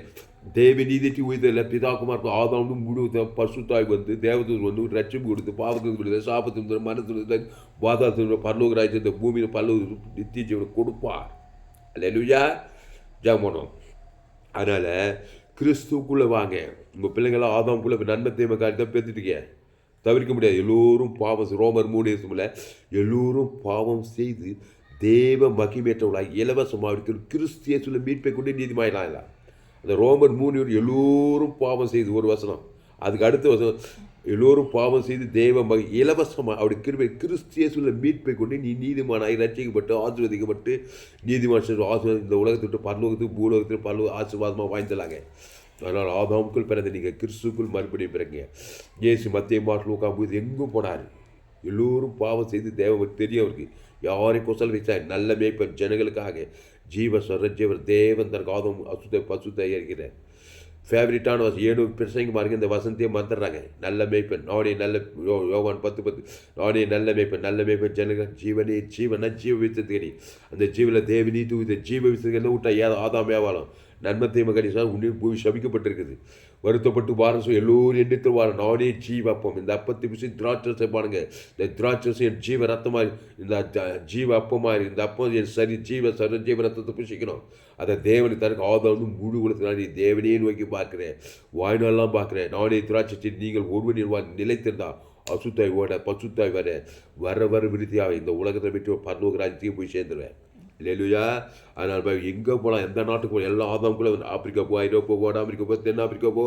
தேவ நீதிக்கு உயிர்த்தல பிதாகுமார் ஆதாம் முழு பசுத்தாய் வந்து தேவதூர் வந்து ரட்சிப்பு கொடுத்து பாவத்துக்கு கொடுத்து சாபத்து மனத்து பாதாளத்து பரலோக ராஜ்யத்தை பூமியில் பல்லு நித்திய ஜீவனை கொடுப்பார். அல்லேலூயா. ஜாமோனம். அதனால் கிறிஸ்துக்குள்ளே வாங்க. உங்கள் பிள்ளைங்களாம் ஆதாமுக்குள்ளே நன்மத்தை காரியத்தை பெற்றுட்டுக்க தவிர்க்க முடியாது. எல்லோரும் பாவம் ரோமர் 3 எல்லோரும் பாவம் செய்து தேவ மகிமேற்றவர்களாக இலவசமாக இருக்கிற கிறிஸ்தியேசுல மீட்பை கொண்டு நீதிமாயிடலாம். அந்த ரோமர் 3 எல்லோரும் பாவம் செய்து ஒரு வசனம். அதுக்கு அடுத்த வசனம் எல்லோரும் பாவம் செய்து தேவ இலவசமாக அப்படி கிறிஸ்தியேசுல மீட்பை கொண்டு நீ நீதிமானாய் ரட்சிக்கப்பட்டு ஆசீர்வதிக்கப்பட்டு நீதிமான இந்த உலகத்தை விட்டு பரலோகத்துக்கு பூலோகத்தில் ஆசீர்வாதமாக வாய்ந்தலாங்க. அதனால் ஆதாமுக்குள் பிறந்த நீங்கள் கிறிஸ்துக்குள் மறுபடியும் பிறங்க. இயேசு மத்திய மாட்டில் உட்காந்து எங்கும் போனார். எல்லோரும் பாவம் செய்து தேவனுக்கு தெரியும். அவருக்கு யாரையும் கொசல் வைத்தார். நல்ல மேய்ப்பன் ஜனங்களுக்காக ஜீவ சொல்ற தேவன் தனக்கு ஆதாம் பசுத்த இருக்கிறார். ஃபேவரட்டான வசம் 7 பிரசங்க பாருங்க. இந்த வசனத்தையே மறந்துடுறாங்க. நல்ல மேய்ப்பன் நானே நல்ல யோவான் 10:10 நானே நல்ல மேய்ப்பன் ஜனங்கள் ஜீவனே ஜீவனா ஜீவ வித்தத்துக்கடி அந்த ஜீவில் தேவனி தூவி ஜீவ வித்தத்துக்கு விட்டா ஆதாம் வியாபாரம் நன்மத்தை மகனிசா உன்னில் போய் சபிக்கப்பட்டிருக்குது. வருத்தப்பட்டு வாரம் எல்லோரும் எண்ணித்து வாரம் நானே ஜீவ அப்பம். இந்த அப்பத்தை விஷயம் திராட்சை பாருங்க. இந்த திராட்சை என் ஜீவ ரத்தம் மாதிரி இந்த ஜீவ அப்பம் மாதிரி இந்த அப்பம் என் சரி ஜீவ ரத்தத்தை புசிக்கணும். அதை தேவனுக்கு தனக்கு ஆதாம் முழு உலகத்தினால் நீ தேவனே நோக்கி பார்க்குறேன். வாய்நாளெலாம் பார்க்குறேன். நானே திராட்சை நீங்கள் ஒருவன் நிலைத்திருந்தா அசுத்தாய் ஓட பசுத்தாய் வர விருத்தியாக இந்த உலகத்தை விட்டு பரலோக ராஜ்யத்தையும் போய் சேர்ந்துருவேன். இல்லையா? அதனால் எங்கே போகலாம், எந்த நாட்டுக்கு போகலாம், எல்லா ஆதாமுக்குள்ளே ஆப்பிரிக்கா போ, ஐரோப்பா போ, வட போ, தென்னாப்பிரிக்கா போ,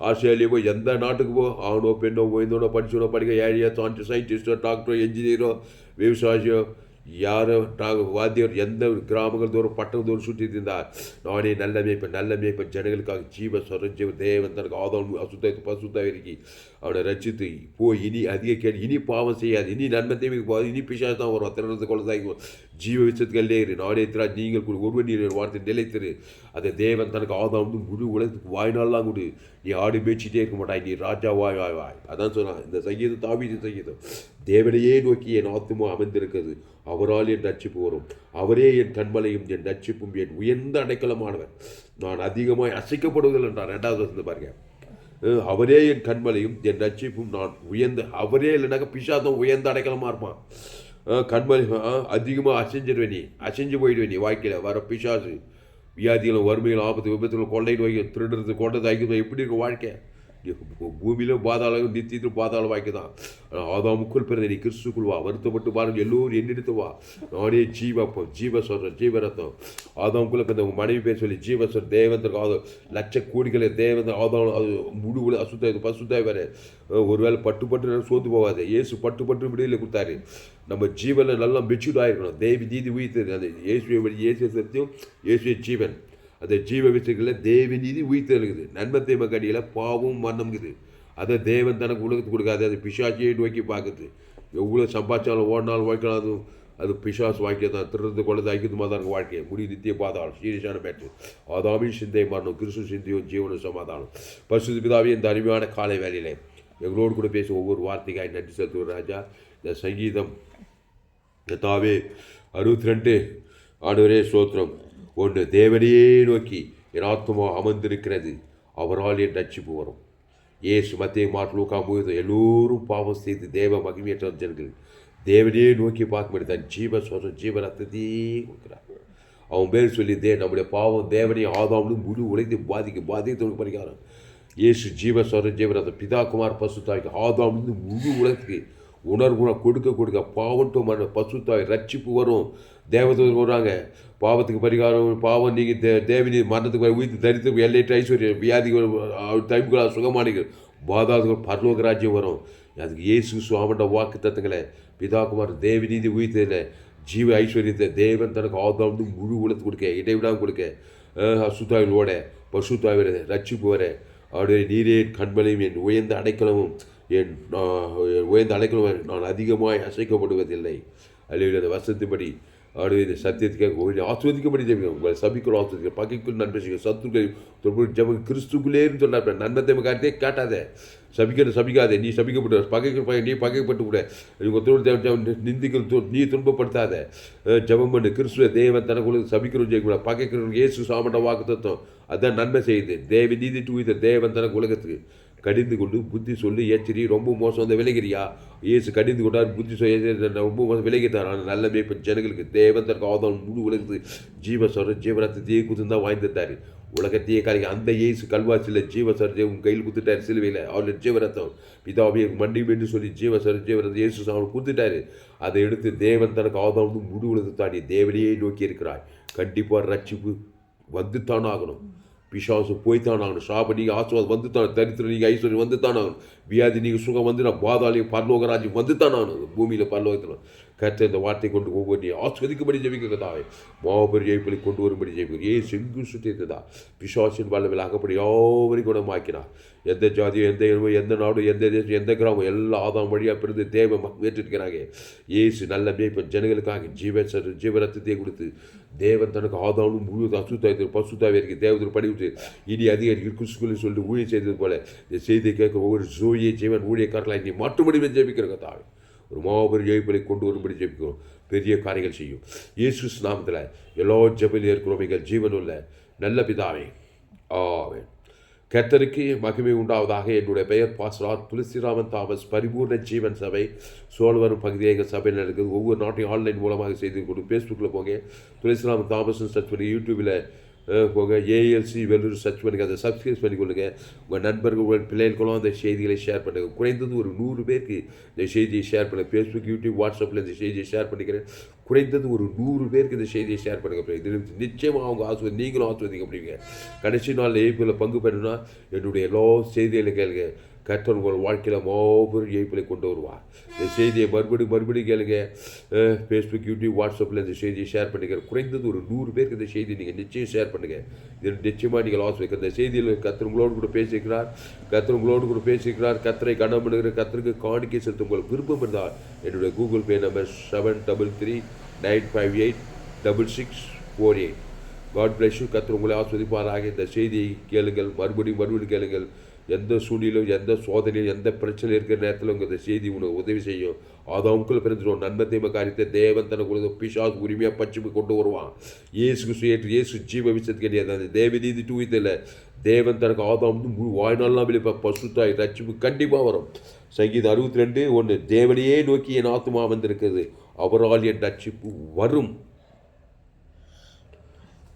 ஆஸ்திரேலியா போ, எந்த நாட்டுக்கு போ, ஆணோ பெண்ணோ ஓய்ந்தோனோ படிச்சோனோ படிக்க ஏழியா சயின்டிஸ்டோ டாக்டரோ என்ஜினியரோ விவசாயியோ யாரோ வாத்தியர் எந்த கிராமங்கள் தோறும் பட்டம் தோறும் சுற்றி இருந்தார். நானே நல்ல மேய்ப்பன் ஜனங்களுக்காக ஜீவ சொல்ற தேவன் தனக்கு ஆதாம் பசுத்தாய் இருக்கி அவனை ரசித்து போய் இனி அதிக கேள்வி இனி பாவம் செய்யாது, இனி நன்மத்தை போகாது, இனி பிசாசு தான் வரும். திறனது குழந்தைக்கு ஜீவ விஷயத்துக்கல்லே இரு. நானே திரா நீங்கள் கூட ஒருவன் நீ வார்த்தை நிலைத்திரு. அதை தேவன் தனக்கு ஆதாம் முழு உலகத்துக்கு வாய்நாள்லாம் கொடு. நீ ஆடு மேய்ச்சிட்டே இருக்க மாட்டாய், நீ ராஜா வாய். அதான் சொன்னான் இந்த சங்கீதம். தாவீதின் சங்கீதம். தேவனையே நோக்கி என் ஆத்துமா அமைந்திருக்கிறது அவரால் என் ரட்சிப்பு வரும். அவரே என் கண்மலையும் என் ரட்சிப்பும் என் உயர்ந்த அடைக்கலமானவர். நான் அதிகமாய் அசைக்கப்படுவதில்லை என்றார். 2வது வசனத்தை பாருங்க. அவரே என் கண்மலையும் என் ரட்சிப்பும் நான் உயர்ந்த அவரே இல்லைனாக்கா பிசாசம் உயர்ந்த அடைக்கலமாக இருப்பான். கண்மலை அதிகமாக அசைஞ்சு போயிடுவேன் நீ வாழ்க்கையில் வர பிசாசு வியாதிகளும் வறுமைகளும் ஆபத்து விபத்துகளும் கொள்ளை நோய்கள் திருடுறது கொண்டது ஐக்கியம் எப்படி இருக்கும் வாழ்க்கை? பூமியிலும் பாதாளம் நித்தியத்திலும் பாதாளம் வாய்க்குதான். ஆதாமுக்குள் பிறந்த நீ கிறிஸ்துக்குள் வா, வருத்தப்பட்டு பாருங்க எல்லோரும் என்னெடுத்து வா, நானே ஜீவப்பம், ஜீவ சொல்கிறேன், ஜீவரத்தம். ஆதாமுக்குள்ள பிறந்த உங்கள் மனைவி பேர் சொல்லி ஜீவ சொல் தேவந்தருக்கு லட்ச கோடிகளை தேவந்த ஆதாம் அது முழுவில் அசுத்த பசுத்தாய் வேறு. ஒருவேளை பட்டு சோர்ந்து போகாது. இயேசு பட்டு விடுதலை கொடுத்தாரு. நம்ம ஜீவனில் நல்லா மெச்சூர்ட் ஆகிருக்கணும். தேவி நீதி உயிர்த்தது அந்த இயேசுவை வழி, இயேசு சத்தியம், இயேசுவை ஜீவன். அந்த ஜீவ விஷயங்களில் தேவி நீதி உயிர்த்தல் இருக்குது. நன்மை தீமை கடியில் பாவம் மரணம்ங்குது. அதை தேவன் தனக்கு உலகத்துக்கு கொடுக்காது. அது பிசாசியை நோக்கி பார்க்குது. எவ்வளோ சம்பாதிச்சாலும் ஓடினாலும் வாழ்க்கலாம், அது பிசாசு வாழ்க்கை தான். திருறது கொள்ளது ஐக்கியமாக தான் இருக்கும் வாழ்க்கையை. முடி நித்திய பாதாளம் சீரியஸான பேச்சு. ஆதாமின் சிந்தை மரணம், கிறிஸ்து சிந்தையும் ஜீவனும் சமாதானம். பரிசுத்த பிதாவே, இந்த அருமையான காலை வேலையிலே எங்களோடு கூட பேச ஒவ்வொரு வார்த்தைக்காய் நன்றி செலுத்துவோம் ராஜா. இந்த சங்கீதம் தாவே 62 ஆண்டவரே ஸ்தோத்திரம். 1 தேவனையே நோக்கி என் ஆத்துமா அமர்ந்திருக்கிறது, அவரால் என் ரட்சிப்பு வரும். இயேசு மத்திய மாட்டு லூக்கா முழுவதும் எல்லோரும் பாவம் செய்து தேவ மகிமையற்ற ஜனங்கள் தேவனையே நோக்கி பார்க்கும்போது தன் ஜீவ சொல்கிற ஜீவ ரத்தத்தையே கொடுக்குறார். அவன் பேர் சொல்லி நம்முடைய பாவம் தேவனையும் ஆதாமும் முழு உழைத்து பாதிக்க பரிகாரம். இயேசு ஜீவ சொல்கிற ஜீவரத்தம் பிதா குமார் பசுத்தாய்க்கு ஆதாமும் முழு உலகத்துக்கு உணர்வு கொடுக்க பாவன்ட்டு பசுத்தாய் ரட்சிப்பு வரும். தேவதூதர் வருவாங்க, பாவத்துக்கு பரிகாரம், பாவம் நீங்கள் தேவனி மரணத்துக்கு உயிர்த்து தரித்து எல்லைட்டு ஐஸ்வர்யம் வியாதிகள் டைம்களாக சுகமானிகள் பாதாதுகள் பரலோக ராஜ்யம் வரும். அதுக்கு இயேசு சுவாமண்ட வாக்கு தத்துங்களை பிதாகுமார் தேவி நீதி உயிர்த்ததில்லை ஜீவ ஐஸ்வர்யத்தை தேவன் தனக்கு ஆதாம் முழு உலகத்து கொடுக்க இடைவிடாமல் கொடுக்க அசுத்தாவிலோட பசுத்தாய் வர ரட்சிப்பு வர அவருடைய நீரே கண்மலையும் என் உயர்ந்த அடைக்கலமும் நான் அதிகமாக அசைக்கப்படுவதில்லை. அல்லது அந்த வசத்தின்படி அவருடைய இந்த சத்தியத்துக்காக ஆஸ்வதிக்கப்படி ஜெபிக்கும். உங்களை சபிக்கிறோம், ஆஸ்வதிக்க பகைக்குள் நன்மை செய்யும், சத்துக்களை ஜெபம் கிறிஸ்துக்குள்ளே சொன்னார். நன்மை தேவை காட்டே காட்டாத, சபிக்காதே, நீ சபிக்கப்பட்டு நீ பகைப்பட்டு கூட நிந்திகள் நீ துன்பப்படுத்தாத, ஜெபம் பண்ணு. கிறிஸ்துவ தேவன் தனக்குள்ள சபிக்கிறோம் ஜெயிக்கூட பகைக்கிறோம். இயேசு சாமண்ட வாக்கு தத்துவம் அதான் நன்மை செய்யுது. தேவ நீதி தூய்த்த தேவன் தனக்கு உலகத்துக்கு கடிந்து கொண்டு புத்தி சொல்லி ஏச்சரி ரொம்ப மோசம் வந்து விலகிறியா. இயேசு கடிந்து கொண்டார், புத்தி சொல்லி ரொம்ப மோசம் விலகிட்டார். ஆனால் நல்ல மேய்ப்பு ஜனங்களுக்கு தேவன் தனக்கு ஆதாம் முழு உலகத்துக்கு ஜீவ சொல்ற ஜீவரத்தையே குத்துந்தான் வாய்ந்துட்டார். உலகத்தையே காரிங்க அந்த இயேசு கல்வாசியில் ஜீவசர் உங்கள் கையில் குத்துட்டார். சிலுவையில் அவருடைய ஜீவரத்தம் பிதாவே மண்டியும் என்று சொல்லி ஜீவசர் ஜீவரத்தம் இயேசு அவன் குத்துட்டாரு. அதை எடுத்து தேவன் தனக்கு ஆதாம் முழு உலகத்தை தாண்டி தேவனையே நோக்கி இருக்கிறார். கண்டிப்பாக ரட்சிப்பு வந்துத்தான் ஆகணும். பிசாசு போய்த்தான் ஆகணும். சாப நீங்கள் ஆசுவாதம் வந்துத்தான், தரித்திரம் நீங்கள் ஐஸ்வர்யம் வந்துத்தான் ஆகணும், வியாதி நீங்கள் சுகம் வந்து நான் பாதாளியும் பரலோகராஜ்யம் வந்துத்தான் ஆகணும். பூமியில் பரலோகத்தில் கற்ற இந்த வார்த்தை கொண்டு ஒவ்வொரு ஆஸ்வதிக்கும்படி ஜெபிக்கிறதாவே மாபெரும் ஜெயிப்பலை கொண்டு வரும்படி ஜெயிப்பது ஏன் செங்கு சுற்றியதுதான் பிசாசின் வல்லவில் அகப்படி யாவரையும் குணமாக்கினார். எந்த ஜாதியும் எந்த இனமும் எந்த நாடும் எந்த தேசம் எந்த கிராமம் எல்லா ஆதாம் வழியாக பிறந்து தேவ ஏற்றிருக்கிறாங்க. ஏசு நல்ல மேய்ப்பன் ஜனங்களுக்காக ஜீவரத்தத்தை கொடுத்து தேவன் தனக்கு ஆதாமும் முழு அசுத்தாய் பசுத்தாவே இருக்கு தேவதற்கு படிவிட்டு இனி அதிகாரிகள் கிறிஸ்துக்குள்ளே சொல்லி ஊழியம் செய்தது போல இந்த செய்தியை கேட்க ஒவ்வொரு ஜோதியை ஜீவன் ஊழியக்காரர்களாக நீ மாற்றும்படி ஜெபிக்கிறங்க தாவே ஒரு மாபெரும் ஜெயிப்பலை கொண்டு வரும்படி ஜெபிக்கிறோம். பெரிய காரியங்கள் செய்யும் இயேசு நாமத்தில் எல்லா ஜெபலையும் இருக்கிறோம் ஜீவனுள்ள நல்ல பிதாவே ஆமென். கர்த்தருக்கு மகிமை உண்டாவதாக. என்னுடைய பெயர் பாஸ்டர் துளசிராமன் தாமஸ். பரிபூர்ண ஜீவன் சபை சோழவரம் பகுதியாக எங்கள் சபையில் நடக்குது. ஒவ்வொரு நாட்டையும் ஆன்லைன் மூலமாக செய்து கொடு. ஃபேஸ்புக்கில் போங்க, துளசிராமன் தாமஸ்ன்னு சர்ச் பண்ணி, யூடியூப்பில் போங்க, ஏஎல்சி வெள்ளூர் சர்ச் பண்ணுங்க, அதை சப்ஸ்கிரைப் பண்ணிக்கொள்ளுங்க. உங்கள் நண்பர்கள் உங்கள் பிள்ளைகளுக்கெல்லாம் அந்த செய்திகளை ஷேர் பண்ணுங்கள். குறைந்தது ஒரு 100 பேருக்கு இந்த செய்தியை ஷேர் பண்ணுங்கள். ஃபேஸ்புக், யூடியூப், வாட்ஸ்அப்பில் இந்த செய்தியை ஷேர் பண்ணிக்கிறேன். குறைந்தது ஒரு 100 பேருக்கு இந்த செய்தியை ஷேர் பண்ணுங்கள். இது நிச்சயமாக அவங்க நீங்களும் ஆஸ்வதிக்க முடியுங்க. கடைசி நாள் ஏய்ப்பில் பங்கு பெறணும்னா என்னுடைய எல்லா செய்திகளை கேளுங்க. கர்த்தர் உங்கள் வாழ்க்கையில் மாபெரும் ஏய்ப்பிலை கொண்டு வருவார். இந்த செய்தியை மறுபடியும் கேளுங்க. ஃபேஸ்புக், யூடியூப், வாட்ஸ்அப்பில் இந்த செய்தியை ஷேர் பண்ணிக்கிறேன். குறைந்தது ஒரு 100 பேருக்கு இந்த செய்தியை நீங்கள் நிச்சயம் ஷேர் பண்ணுங்கள். இது நிச்சயமாக நீங்கள் ஆஸ்வதிக்க. இந்த செய்தியில் கர்த்தர் உங்களோடு கூட பேசியிருக்கிறார். கர்த்தரை கனம் பண்ணுகிற கர்த்தருக்கு காணிக்கை செலுத்த உங்களுக்கு விருப்பம் இருந்தால் என்னுடைய Google pay number 7339586648. God bless you. கர்த்தர் உங்களை ஆஸ்வதிப்பாராக. இந்த செய்தியை கேளுங்கள், மறுபடியும் கேளுங்கள். எந்த சூழ்நிலையும் எந்த சோதனையும் எந்த பிரச்சனை இருக்கிற நேரத்தில் உங்கள் இந்த செய்தி உனக்கு உதவி செய்யும். ஆதாமுக்குள்ள பிறந்துடும் நன்மை தீமை காரியத்தை தேவன் தனக்கு பிசாசு உரிமையாக பச்சுமை கொண்டு வருவான். இயேசு ஜீவ விஷயத்து கிடையாது. அந்த தேவ நீதி தூய்தில்லை. தேவன் தனக்கு ஆதாம் முழு வாழ்நாள்லாம் வெளியே பசுத்தாய் ரட்சிப்பு கண்டிப்பாக வரும். சங்கீதம் 62:1 தேவனையே நோக்கி என் ஆத்துமா வந்திருக்கிறது, அவரால் என் ரட்சிப்பு வரும்.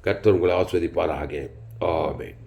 கர்த்தர் உங்களை ஆஸ்வதிப்பாராக. ஆமென்.